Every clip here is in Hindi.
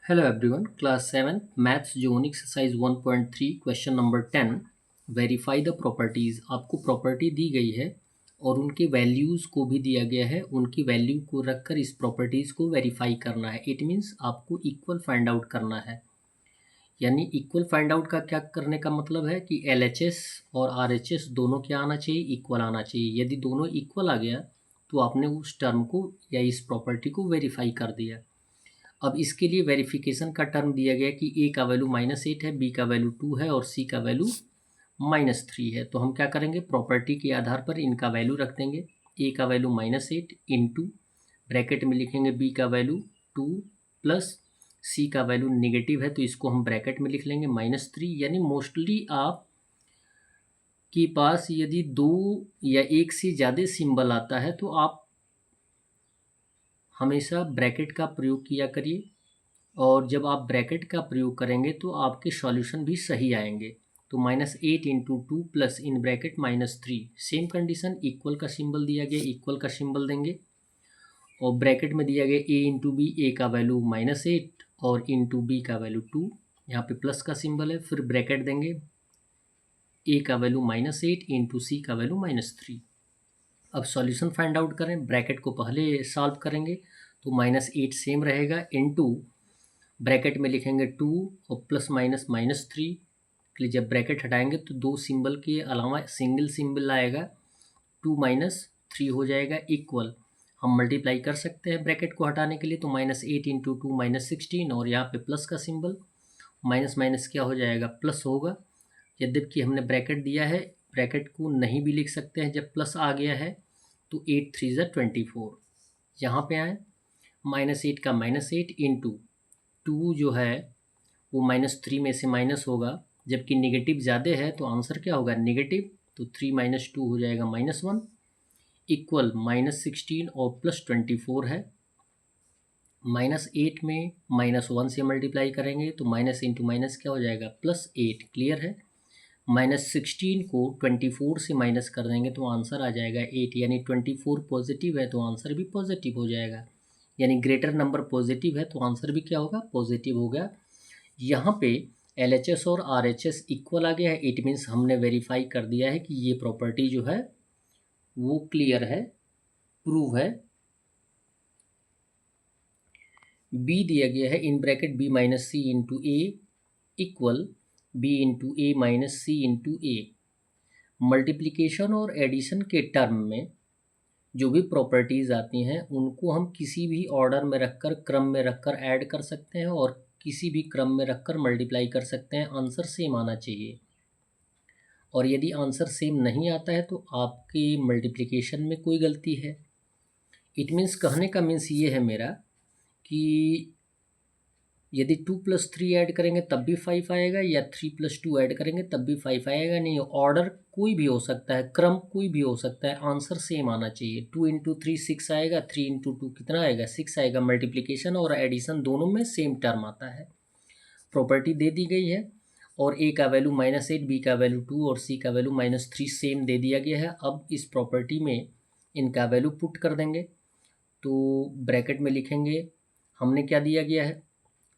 Hello everyone, class 7 maths zone exercise 1.3 question number 10 verify the properties. आपको प्रॉपर्टी दी गई है और उनके वैल्यूज़ को भी दिया गया है। उनकी वैल्यू को रखकर इस प्रॉपर्टीज़ को वेरीफाई करना है। इट मीन्स आपको इक्वल फाइंड आउट करना है। यानी इक्वल फाइंड आउट का क्या करने का मतलब है कि LHS और RHS दोनों क्या आना चाहिए, इक्वल आना चाहिए। यदि दोनों इक्वल आ गया तो आपने उस टर्म को या इस प्रॉपर्टी को वेरीफाई कर दिया। अब इसके लिए वेरिफिकेशन का टर्म दिया गया कि ए का वैल्यू -8 है, बी का वैल्यू 2 है और सी का वैल्यू -3 है। तो हम क्या करेंगे, प्रॉपर्टी के आधार पर इनका वैल्यू रख देंगे। ए का वैल्यू -8 इंटू ब्रैकेट में लिखेंगे बी का वैल्यू 2 प्लस सी का वैल्यू नेगेटिव है तो इसको हम ब्रैकेट में लिख लेंगे -3। यानी मोस्टली आप के पास यदि दो या एक से ज़्यादा सिंबल आता है तो आप हमेशा ब्रैकेट का प्रयोग किया करिए, और जब आप ब्रैकेट का प्रयोग करेंगे तो आपके सॉल्यूशन भी सही आएंगे। तो -8 into 2 plus in bracket -3, same condition, equal का सिंबल दिया गया, इक्वल का सिंबल देंगे और ब्रैकेट में दिया गया ए इंटू बी, ए का वैल्यू -8 और इंटू बी का वैल्यू 2, यहाँ पे प्लस का सिंबल है। फिर ब्रैकेट देंगे ए का वैल्यू -8 इंटू सी का वैल्यू -3। अब सॉल्यूशन फाइंड आउट करें, ब्रैकेट को पहले सॉल्व करेंगे तो -8 सेम रहेगा इंटू ब्रैकेट में लिखेंगे 2 और प्लस माइनस -3 के लिए जब ब्रैकेट हटाएंगे तो दो सिंबल के अलावा सिंगल सिंबल आएगा, 2 -3 हो जाएगा इक्वल। हम मल्टीप्लाई कर सकते हैं ब्रैकेट को हटाने के लिए, तो -8 इंटू 2 -16 और यहाँ पे प्लस का सिंबल, माइनस माइनस क्या हो जाएगा, प्लस होगा। यद्यपि हमने ब्रैकेट दिया है, ब्रैकेट को नहीं भी लिख सकते हैं जब प्लस आ गया है। तो 8 3 ज़ा 24, यहाँ पे आए -8 का -8 इंटू 2 जो है वो -3 में से माइनस होगा, जबकि नेगेटिव ज़्यादा है तो आंसर क्या होगा, नेगेटिव। तो 3 - 2 हो जाएगा -1 इक्वल -16 और +24 है। -8 में -1 से मल्टीप्लाई करेंगे तो माइनस इंटू माइनस क्या हो जाएगा, +8। क्लियर है। -16 को 24 से माइनस कर देंगे तो आंसर आ जाएगा 8, यानी 24 पॉजिटिव है तो आंसर भी पॉजिटिव हो जाएगा। यानी ग्रेटर नंबर पॉजिटिव है तो आंसर भी क्या होगा, पॉजिटिव होगा। यहाँ पे LHS और RHS इक्वल आ गया है। इट मीन्स हमने वेरीफाई कर दिया है कि ये प्रॉपर्टी जो है वो क्लियर है, प्रूव है। बी दिया गया है इन bracket B minus C into A equal B into A minus C into A. Multiplication और एडिशन के टर्म में जो भी प्रॉपर्टीज़ आती हैं उनको हम किसी भी ऑर्डर में रखकर, क्रम में रखकर ऐड कर सकते हैं और किसी भी क्रम में रखकर मल्टीप्लाई कर सकते हैं। आंसर सेम आना चाहिए, और यदि आंसर सेम नहीं आता है तो आपके मल्टीप्लिकेशन में कोई गलती है। इट मीन्स, कहने का मीन्स ये है मेरा कि यदि 2 + 3 ऐड करेंगे तब भी 5 आएगा, या 3 + 2 ऐड करेंगे तब भी 5 आएगा। नहीं, ऑर्डर कोई भी हो सकता है, क्रम कोई भी हो सकता है, आंसर सेम आना चाहिए। 2 × 3 6 आएगा, 3 × 2 कितना आएगा, 6 आएगा। मल्टीप्लिकेशन और एडिशन दोनों में सेम टर्म आता है। प्रॉपर्टी दे दी गई है और ए का वैल्यू -8, बी का वैल्यू 2 और सी का वैल्यू -3 सेम दे दिया गया है। अब इस प्रॉपर्टी में इनका वैल्यू पुट कर देंगे तो ब्रैकेट में लिखेंगे, हमने क्या दिया गया है,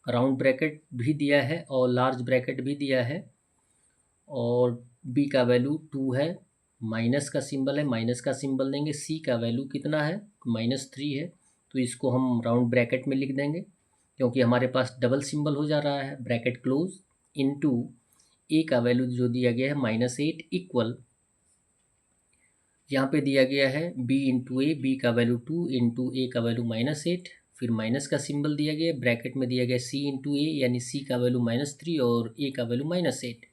राउंड ब्रैकेट भी दिया है और लार्ज ब्रैकेट भी दिया है, और बी का वैल्यू 2 है, माइनस का सिंबल है, माइनस का सिंबल देंगे। सी का वैल्यू कितना है, -3 है, तो इसको हम राउंड ब्रैकेट में लिख देंगे क्योंकि हमारे पास डबल सिंबल हो जा रहा है। ब्रैकेट क्लोज इनटू ए का वैल्यू जो दिया गया है -8 इक्वल, यहाँ पे दिया गया है b इंटू ए, बी का वैल्यू 2 इंटू ए का वैल्यू -8, फिर माइनस का सिंबल दिया गया, ब्रैकेट में दिया गया c इंटू ए, यानी c का वैल्यू -3 और a का वैल्यू -8।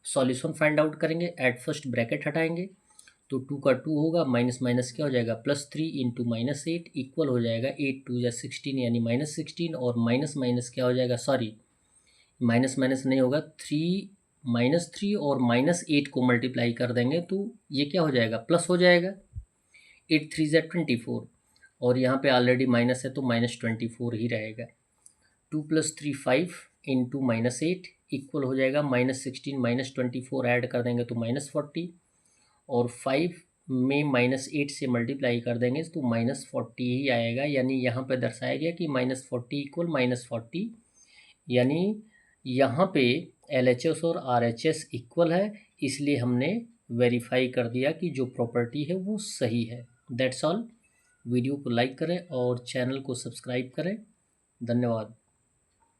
सॉल्यूशन फाइंड आउट करेंगे, एट फर्स्ट ब्रैकेट हटाएंगे तो 2 का 2 होगा, माइनस माइनस क्या हो जाएगा, +3 इंटू -8 इक्वल हो जाएगा 8 2 = 16 यानी -16, और माइनस माइनस क्या हो जाएगा, सॉरी माइनस माइनस नहीं होगा, -3 और -8 को मल्टीप्लाई कर देंगे तो ये क्या हो जाएगा, प्लस हो जाएगा। 8 3 ज़ा 24 और यहाँ पे ऑलरेडी माइनस है तो -24 ही रहेगा। 2 + 3 5 इंटू -8 इक्वल हो जाएगा -16 -24 ऐड कर देंगे तो -40, और 5 में -8 से मल्टीप्लाई कर देंगे तो -40 ही आएगा। यानी यहाँ पे दर्शाया गया कि -40 इक्वल -40 यानी यहाँ पे LHS और RHS इक्वल है, इसलिए हमने वेरीफाई कर दिया कि जो प्रॉपर्टी है वो सही है। That's all. वीडियो को लाइक करें और चैनल को सब्सक्राइब करें। धन्यवाद।